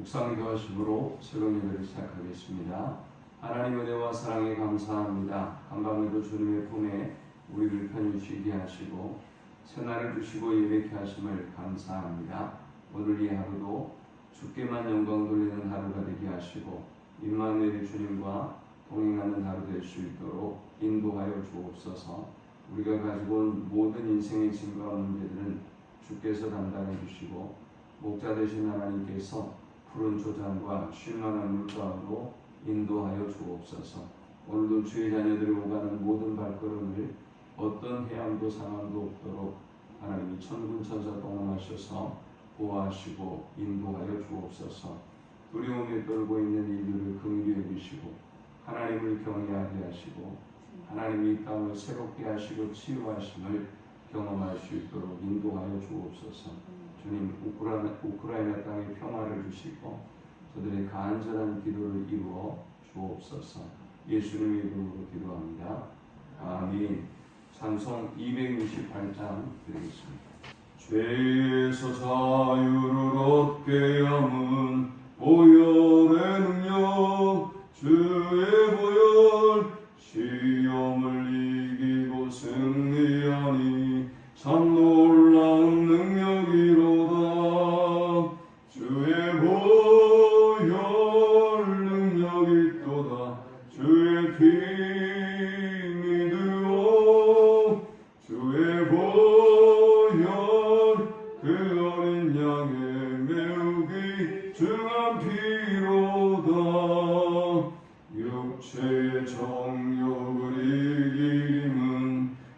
묵상 교하심으로 새로운 예배를 시작하겠습니다. 하나님 은혜와 사랑에 감사합니다. 한밤에도 주님의 품에 우리를 편히 쉬게 하시고 새날을 주시고 예배케 하심을 감사합니다. 오늘 이 하루도 주께만 영광 돌리는 하루가 되게 하시고 임마누엘 주님과 동행하는 하루 될 수 있도록 인도하여 주옵소서. 우리가 가지고 온 모든 인생의 짐과 문제들은 주께서 담당해 주시고 목자 되신 하나님께서 푸른 초장과 쉴만한 물가로 인도하여 주옵소서. 오늘도 주의 자녀들이 오가는 모든 발걸음을 어떤 해함도 상함도 없도록 하나님이 천군 천사 동원하셔서 보호하시고 인도하여 주옵소서. 두려움에 떨고 있는 인류를 긍휼히 여기시고 하나님을 경외하게 하시고 하나님이 이 땅을 새롭게 하시고 치유하심을 경험할 수 있도록 인도하여 주옵소서. 주님, 우크라이나 땅에 평화를 주시고 저들의 간절한 기도를 이루어 주옵소서. 예수님의 이름으로 기도합니다. 아멘. 찬송 268장 드리겠습니다. 죄에서 자유를 얻게 함은 보혈의 능력, 주의 보혈, 시험을 이기고 승리하니 참 놀라운 능력이로다. 주의 보혈 능력이 있도다. 주의 피 믿으오. 주의 보혈 그 어린 양의 매우 귀중한 피로다. 육체의 정욕을 이김은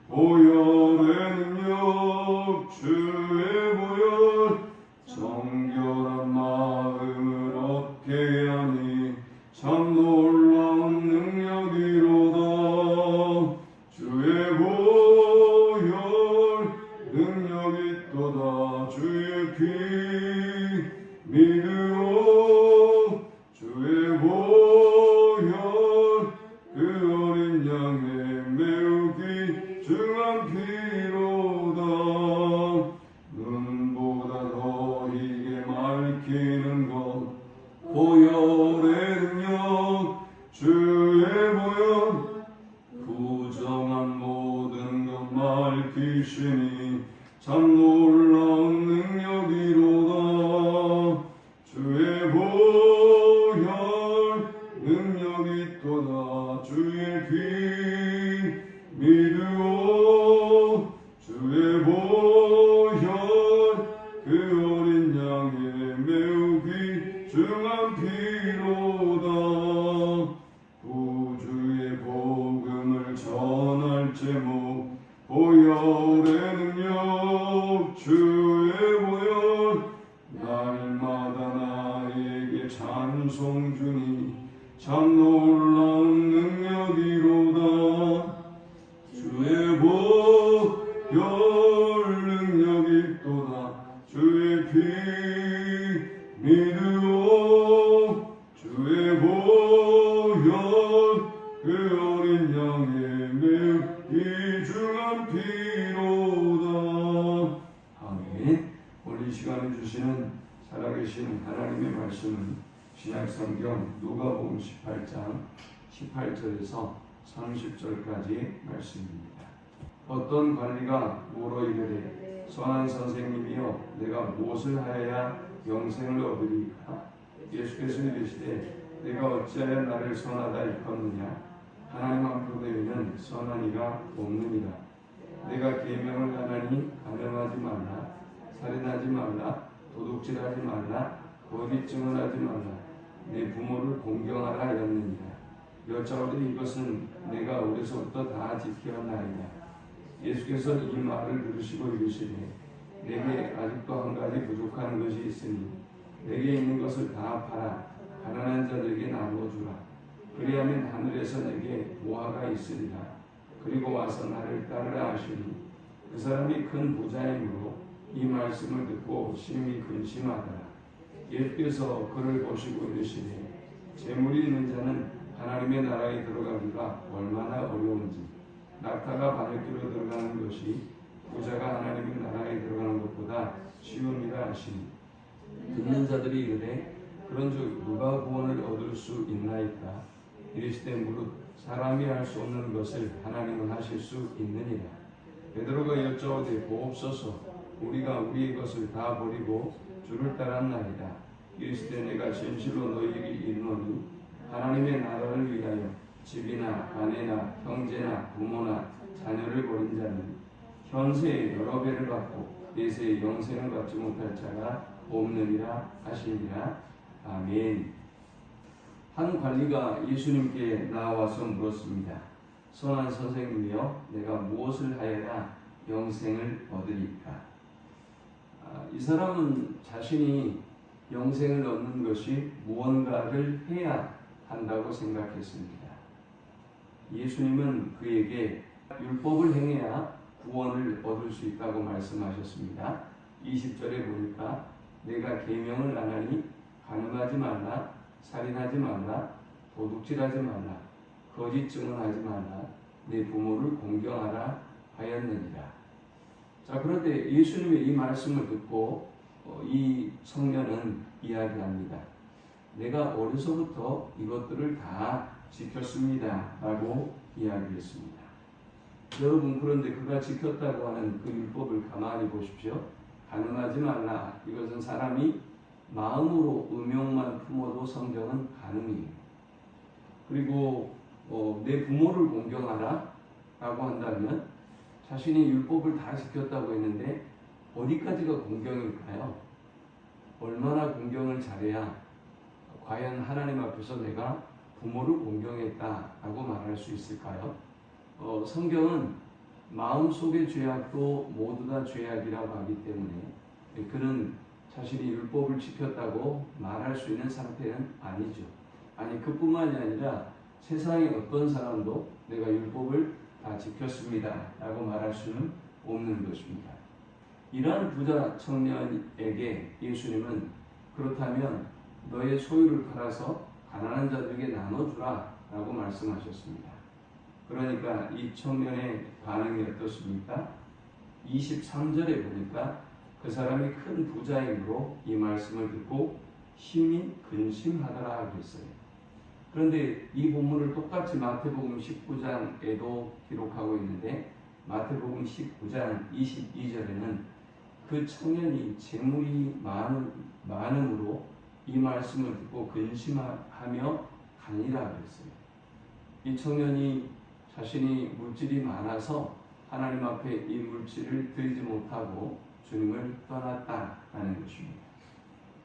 보혈의 능력, 주의 보혈, 정결한 마음을 얻게 하니 참 놀라운 능력이로다. 주의 보혈 능력이 있도다. 주의 피 믿으오. 주의 보혈 그 어린 양의 매우 귀중한 피로다. 눈보다 더 희게 맑히는 것 보혈의 능력, 주의 보혈, 부정한 모든 것 맑히시니 참 놀라운 능력이로다. 주의 보혈 능력이 있도다. 주의 피 믿으오. 주의 보혈 그 어린 양의 매우 귀중한 피로다. 구주의 복음을 전할 제목 보혈의 능력, 주의 보혈, 날마다 나에게 찬송 주니 참 놀라운 능력이로다. 주의 보혈 능력이 있도다. 주의 피 믿으오. 주의 보혈 그 어린 양의 매우 귀중한 피로다. 아멘. 오늘 이 시간에 주시는 살아계신 하나님의 말씀은 신약성경 누가복음 18장 18절에서 30절까지 말씀입니다. 어떤 관리가 물어 이르되 선한 선생님이여 내가 무엇을 하여야 영생을 얻으리까? 예수께서 이르시되 내가 어찌하여 나를 선하다 일컫느냐? 하나님 앞에는 선한 이가 없느니라. 내가 계명을 하나니 간음하지 말라, 살인하지 말라, 도둑질하지 말라, 거짓 증언하지 말라, 내 부모를 공경하라 하였느니라. 여짜오되 이것은 내가 어려서부터 다 지켰나이다. 예수께서 이 말을 들으시고 이르시되 내게 아직도 한 가지 부족한 것이 있으니 내게 있는 것을 다 팔아 가난한 자들에게 나누어주라. 그리하면 하늘에서 내게 보화가 있으리라. 그리고 와서 나를 따르라 하시니 그 사람이 큰 부자이므로 이 말씀을 듣고 심히 근심하더라. 예수께서 그를 보시고 이르시되 재물이 있는 자는 하나님의 나라에 들어가기가 얼마나 어려운지 낙타가 바늘귀로 들어가는 것이 부자가 하나님의 나라에 들어가는 것보다 쉬움이라 하시니 듣는 자들이 이르되 그런즉 누가 구원을 얻을 수 있나이까? 이르시되 무릇 사람이 할 수 없는 것을 하나님은 하실 수 있느니라. 베드로가 여짜오되 보옵소서. 우리가 우리의 것을 다 버리고 주를 따랐나이다. 이르시되 내가 진실로 너희에게 이르노니 하나님의 나라를 위하여 집이나 아내나 형제나 부모나 자녀를 버린 자는 현세에 여러 배를 받고 내세에 영생을 받지 못할 자가 없느니라 하시니라. 아멘. 한 관리가 예수님께 나와서 물었습니다. 선한 선생님이여, 내가 무엇을 하여야 영생을 얻으리까? 이 사람은 자신이 영생을 얻는 것이 무언가를 해야 한다고 생각했습니다. 예수님은 그에게 율법을 행해야 구원을 얻을 수 있다고 말씀하셨습니다. 20절에 보니까 내가 계명을 안 하니 간음하지 말라, 살인하지 말라, 도둑질하지 말라, 거짓 증언하지 말라, 내 부모를 공경하라 하였느니라. 자, 그런데 예수님의 이 말씀을 듣고 이 청년은 이야기합니다. 내가 어려서부터 이것들을 다 지켰습니다 라고 이야기했습니다. 여러분, 그런데 그가 지켰다고 하는 그 율법을 가만히 보십시오. 간음하지 말라, 이것은 사람이 마음으로 음욕만 품어도 성경은 간음이에요. 그리고 내 부모를 공경하라 라고 한다면 자신이 율법을 다 지켰다고 했는데 어디까지가 공경일까요? 얼마나 공경을 잘해야 과연 하나님 앞에서 내가 부모를 공경했다라고 말할 수 있을까요? 성경은 마음속의 죄악도 모두 다 죄악이라고 하기 때문에 그는 자신이 율법을 지켰다고 말할 수 있는 상태는 아니죠. 아니, 그뿐만이 아니라 세상의 어떤 사람도 내가 율법을 다 지켰습니다 라고 말할 수는 없는 것입니다. 이러한 부자 청년에게 예수님은 그렇다면 너의 소유를 팔아서 가난한 자들에게 나눠주라 라고 말씀하셨습니다. 그러니까 이 청년의 반응이 어떻습니까? 23절에 보니까 그 사람이 큰 부자이므로 이 말씀을 듣고 심히 근심하더라 그랬어요. 그런데 이 본문을 똑같이 마태복음 19장에도 기록하고 있는데 마태복음 19장 22절에는 그 청년이 재물이 많음으로 이 말씀을 듣고 근심하며 가니라 그랬어요. 이 청년이 자신이 물질이 많아서 하나님 앞에 이 물질을 드리지 못하고 주님을 떠났다라는 것입니다.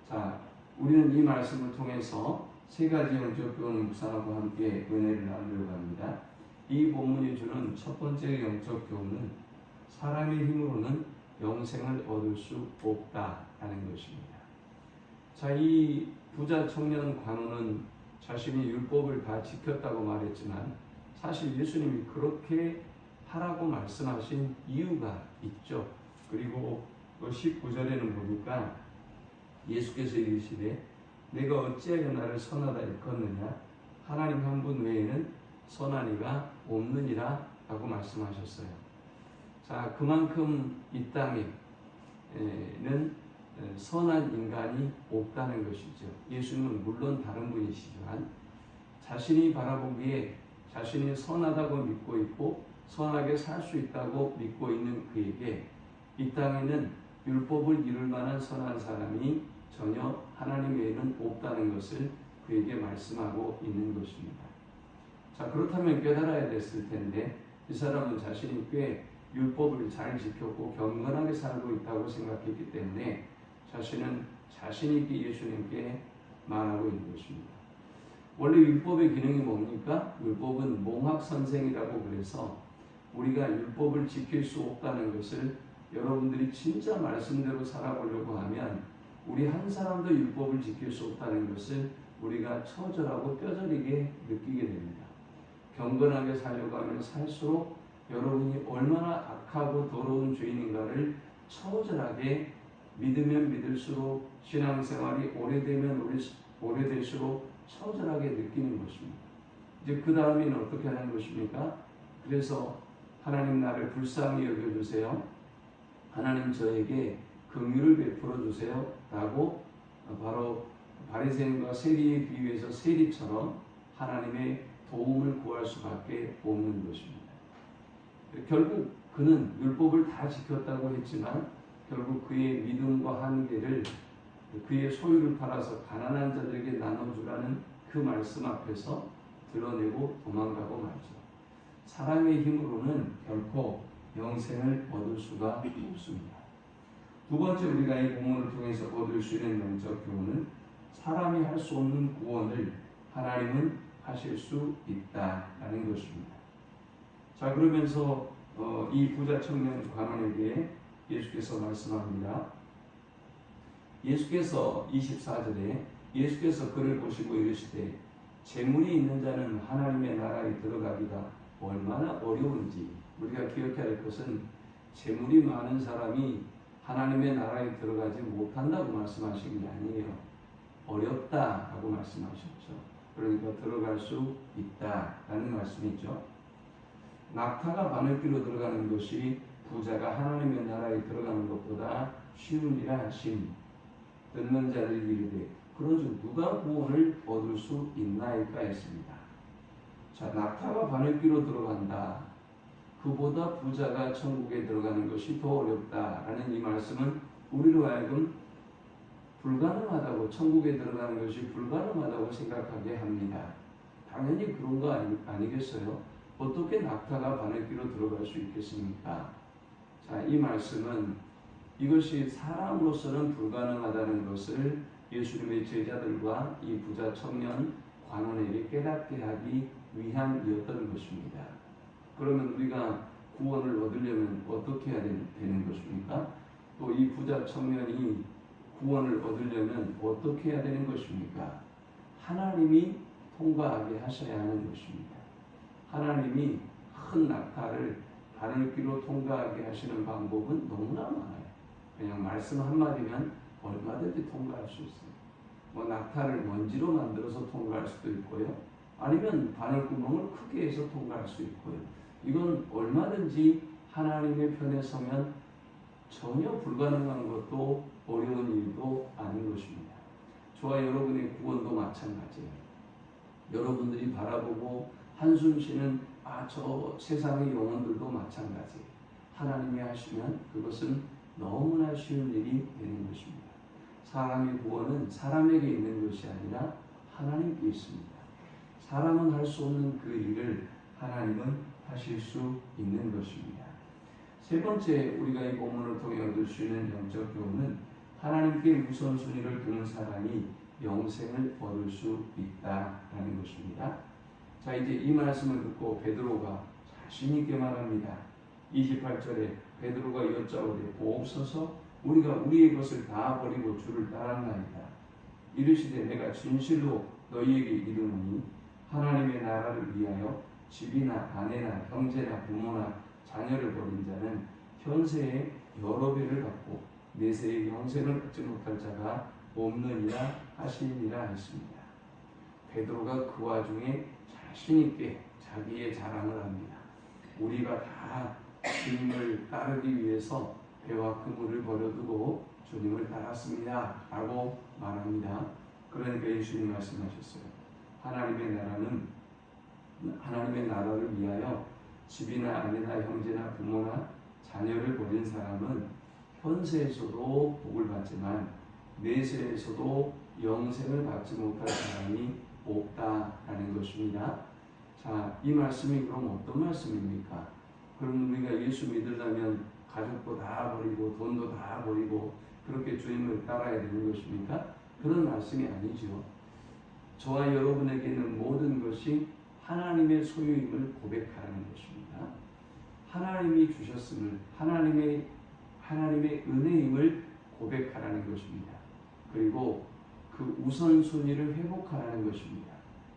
자, 우리는 이 말씀을 통해서 세 가지 영적 교훈을 묵상하고 함께 은혜를 나누려고 합니다. 이 본문이 주는 첫 번째 영적 교훈은 사람의 힘으로는 영생을 얻을 수 없다라는 것입니다. 자, 이 부자 청년 관우는 자신이 율법을 다 지켰다고 말했지만 사실 예수님이 그렇게 하라고 말씀하신 이유가 있죠. 그리고 19절에는 보니까 예수께서 이르시되 내가 어찌하여 나를 선하다 일컫느냐 하나님 한 분 외에는 선한 이가 없느니라 라고 말씀하셨어요. 자, 그만큼 이 땅에는 선한 인간이 없다는 것이죠. 예수님은 물론 다른 분이시지만 자신이 바라보기에 자신이 선하다고 믿고 있고 선하게 살 수 있다고 믿고 있는 그에게 이 땅에는 율법을 이룰 만한 선한 사람이 전혀 하나님 외에는 없다는 것을 그에게 말씀하고 있는 것입니다. 자, 그렇다면 깨달아야 됐을 텐데 이 사람은 자신이 꽤 율법을 잘 지켰고 경건하게 살고 있다고 생각했기 때문에 자신은 자신 있게 예수님께 말하고 있는 것입니다. 원래 율법의 기능이 뭡니까? 율법은 몽학선생이라고 그래서 우리가 율법을 지킬 수 없다는 것을 여러분들이 진짜 말씀대로 살아보려고 하면 우리 한 사람도 율법을 지킬 수 없다는 것을 우리가 처절하고 뼈저리게 느끼게 됩니다. 경건하게 살려고 하면 살수록 여러분이 얼마나 악하고 더러운 죄인인가를 처절하게 믿으면 믿을수록 신앙생활이 오래되면 오래될수록 처절하게 느끼는 것입니다. 이제 그 다음에는 어떻게 하는 것입니까? 그래서 하나님 나를 불쌍히 여겨주세요. 하나님 저에게 긍휼을 베풀어 주세요. 라고 바로 바리새인과 세리에 비유해서 세리처럼 하나님의 도움을 구할 수밖에 없는 것입니다. 결국 그는 율법을 다 지켰다고 했지만 결국 그의 믿음과 한계를 그의 소유를 팔아서 가난한 자들에게 나눠주라는 그 말씀 앞에서 드러내고 도망가고 말죠. 사람의 힘으로는 결코 영생을 얻을 수가 없습니다. 두 번째 우리가 이 본문을 통해서 얻을 수 있는 영적 교훈은 사람이 할 수 없는 구원을 하나님은 하실 수 있다라는 것입니다. 자, 그러면서 이 부자 청년 관원에게 예수께서 말씀합니다. 예수께서 24절에 예수께서 그를 보시고 이르시되 재물이 있는 자는 하나님의 나라에 들어가기가 얼마나 어려운지. 우리가 기억해야 할 것은 재물이 많은 사람이 하나님의 나라에 들어가지 못한다고 말씀하신 게 아니에요. 어렵다라고 말씀하셨죠. 그러니까 들어갈 수 있다라는 말씀이죠. 낙타가 바늘귀로 들어가는 것이 부자가 하나님의 나라에 들어가는 것보다 쉬우니라 하심. 듣는 자를 이르되 그런즉 누가 구원을 얻을 수 있나이까 했습니다. 자, 낙타가 바늘귀로 들어간다. 그보다 부자가 천국에 들어가는 것이 더 어렵다라는 이 말씀은 우리로 하여금 불가능하다고, 천국에 들어가는 것이 불가능하다고 생각하게 합니다. 당연히 그런 거 아니겠어요? 어떻게 낙타가 바늘귀로 들어갈 수 있겠습니까? 자, 이 말씀은 이것이 사람으로서는 불가능하다는 것을 예수님의 제자들과 이 부자 청년 관원에게 깨닫게 하기 위함이었던 것입니다. 그러면 우리가 구원을 얻으려면 어떻게 해야 되는 것입니까? 또 이 부자 청년이 구원을 얻으려면 어떻게 해야 되는 것입니까? 하나님이 통과하게 하셔야 하는 것입니다. 하나님이 큰 낙타를 바늘귀로 통과하게 하시는 방법은 너무나 많아요. 그냥 말씀 한마디면 얼마든지 통과할 수 있어요. 뭐 낙타를 먼지로 만들어서 통과할 수도 있고요. 아니면 바늘구멍을 크게 해서 통과할 수 있고요. 이건 얼마든지 하나님의 편에 서면 전혀 불가능한 것도 어려운 일도 아닌 것입니다. 저와 여러분의 구원도 마찬가지예요. 여러분들이 바라보고 한숨 쉬는 저 세상의 영혼들도 마찬가지예요. 하나님이 하시면 그것은 너무나 쉬운 일이 되는 것입니다. 사람의 구원은 사람에게 있는 것이 아니라 하나님께 있습니다. 사람은 할 수 없는 그 일을 하나님은 하실 수 있는 것입니다. 세 번째 우리가 이 본문을 통해 얻을 수 있는 영적 교훈은 하나님께 우선순위를 두는 사람이 영생을 얻을 수 있다라는 것입니다. 자, 이제 이 말씀을 듣고 베드로가 자신 있게 말합니다. 28절에 베드로가 여짜오되 보옵소서 우리가 우리의 것을 다 버리고 주를 따랐나이다. 이르시되 내가 진실로 너희에게 이르노니 하나님의 나라를 위하여 집이나 아내나 형제나 부모나 자녀를 버린 자는 현세에 여러 배를 받고 내세에 영생을 받지 못할 자가 없느니라 하시니라 했습니다. 베드로가 그 와중에 자신 있게 자기의 자랑을 합니다. 우리가 다 주님을 따르기 위해서 배와 그물을 버려두고 주님을 따랐습니다 라고 말합니다. 그러니까 예수님 말씀하셨어요. 하나님의 나라를 위하여 집이나 아내나 형제나 부모나 자녀를 버린 사람은 현세에서도 복을 받지만 내세에서도 영생을 받지 못할 사람이 없다라는 것입니다. 자, 이 말씀이 그럼 어떤 말씀입니까? 그럼 우리가 예수 믿으려면 가족도 다 버리고 돈도 다 버리고 그렇게 주님을 따라야 되는 것입니까? 그런 말씀이 아니죠. 저와 여러분에게는 모든 것이 하나님의 소유임을 고백하라는 것입니다. 하나님이 주셨음을, 하나님의 은혜임을 고백하라는 것입니다. 그리고 그 우선순위를 회복하라는 것입니다.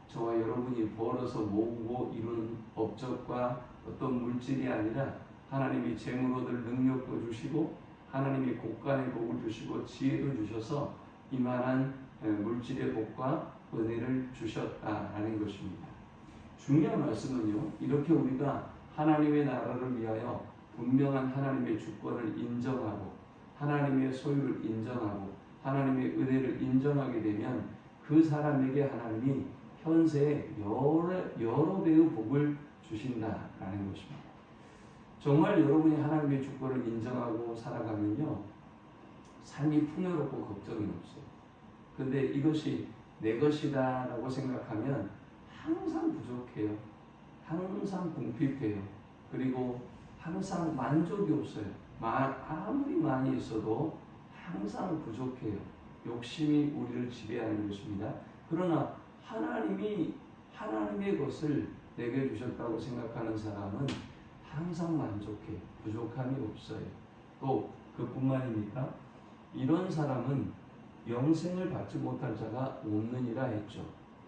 저와 여러분이 벌어서 모으고 이룬 업적과 어떤 물질이 아니라 하나님이 재물 얻을 능력도 주시고 하나님이 곳간의 복을 주시고 지혜도 주셔서 이만한 물질의 복과 은혜를 주셨다라는 것입니다. 중요한 말씀은요, 이렇게 우리가 하나님의 나라를 위하여 분명한 하나님의 주권을 인정하고 하나님의 소유를 인정하고 하나님의 은혜를 인정하게 되면 그 사람에게 하나님이 현세에 여러 배의 복을 주신다라는 것입니다. 정말 여러분이 하나님의 주권을 인정하고 살아가면요, 삶이 풍요롭고 걱정이 없어요. 근데 이것이 내 것이다라고 생각하면 항상 부족해요. 항상 궁핍해요. 그리고 항상 만족이 없어요. 아무리 많이 있어도 항상 부족해요. 욕심이 우리를 지배하는 것입니다. 그러나 하나님의 것을 내게 주셨다고 생각하는 사람은 항상 만족해. 부족함이 없어요. 또 그뿐만입니까? 이런 사람은 영생을 받지 못할 자가 없느니라 했죠.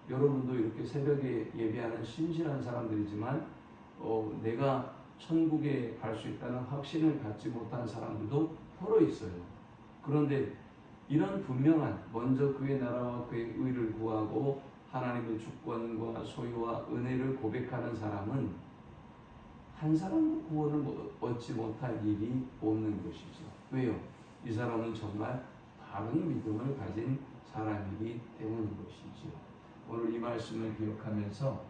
여러분도 이렇게 새벽에 예배하는 신실한 사람들이지만 내가 천국에 갈 수 있다는 확신을 갖지 못한 사람들도 더러 있어요. 그런데 이런 분명한 먼저 그의 나라와 그의 의를 구하고 하나님의 주권과 소유와 은혜를 고백하는 사람은 한 사람도 구원을 얻지 못할 일이 없는 것이죠. 왜요? 이 사람은 정말 바른 믿음을 가진 사람이기 때문인 것이죠. 오늘 이 말씀을 기억하면서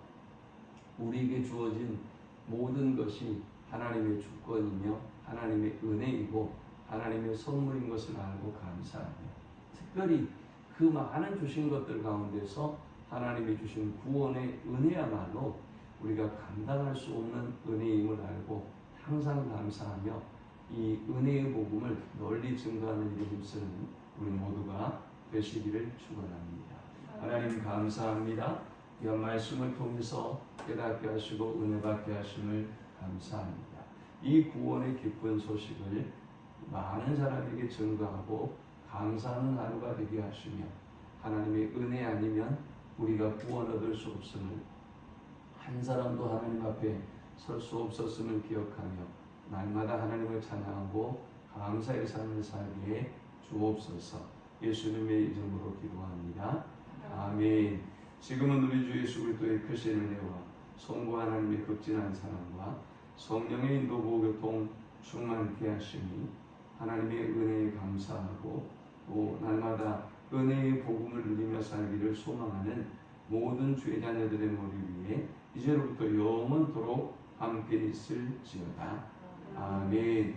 우리에게 주어진 모든 것이 하나님의 주권이며 하나님의 은혜이고 하나님의 선물인 것을 알고 감사하며, 특별히 그 많은 주신 것들 가운데서 하나님이 주신 구원의 은혜야말로 우리가 감당할 수 없는 은혜임을 알고 항상 감사하며 이 은혜의 복음을 널리 증거하는 일에 힘쓰는 우리 모두가 되시기를 축원합니다. 하나님 감사합니다. 이 말씀을 통해서 깨닫게 하시고 은혜 받게 하심을 감사합니다. 이 구원의 기쁜 소식을 많은 사람에게 증거하고 감사하는 하루가 되게 하시며, 하나님의 은혜 아니면 우리가 구원 얻을 수 없음을, 한 사람도 하나님 앞에 설 수 없었음을 기억하며 날마다 하나님을 찬양하고 감사의 삶을 살기에 주옵소서. 예수님의 이름으로 기도합니다. 아멘. 지금은 우리 주 예수 그리스도의 크신 은혜와 성부 하나님의 극진한 사랑과 성령의 인도 보호 교통 충만케 하시니 하나님의 은혜에 감사하고 또 날마다 은혜의 복음을 누리며 살기를 소망하는 모든 주의 자녀들의 머리 위에 이제로부터 영원토록 함께 있을지어다. 아멘.